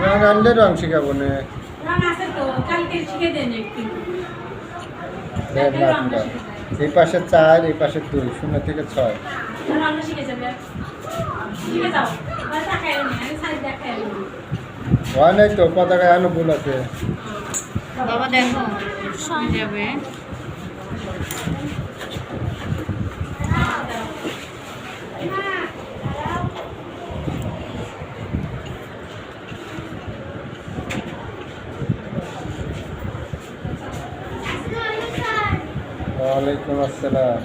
রং আনলে রং শিখাবো না। রং আছে তো, কালকে শিখে দেন একটু। এই পাশে 4, এই পাশে 2, 0 থেকে 6। রংটা শিখে যাবে। শিখে যাও। এবার তাকায় নি, আমি সাইড দেখাই নি। হয় নাই তো, পতাকায় আনো ভুল আছে। বাবা দেখো, হয়ে যাবে। ওয়ালাইকুম আসসালাম।